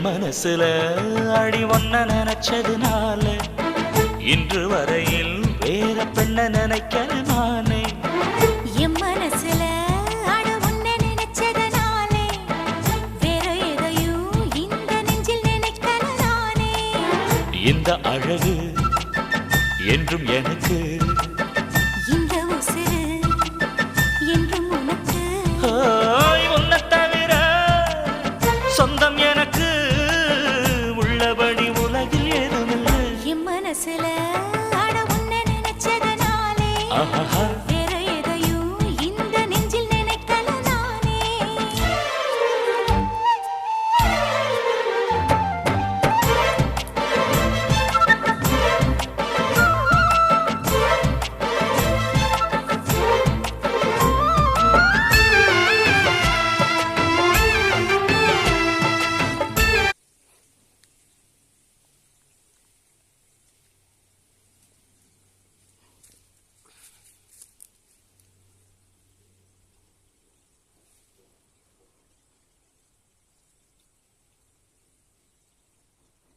மனசுல அடி ஒன்ன நினைச்சதுனால இன்று வரையில் வேற பெண்ண நினைக்கிற நானே. என் மனசுல அட உன்ன நினைச்சதுனாலே வேற எதையும் இந்த நெஞ்சில் நினைக்கிற நானே. இந்த அழகு என்றும் எனக்கு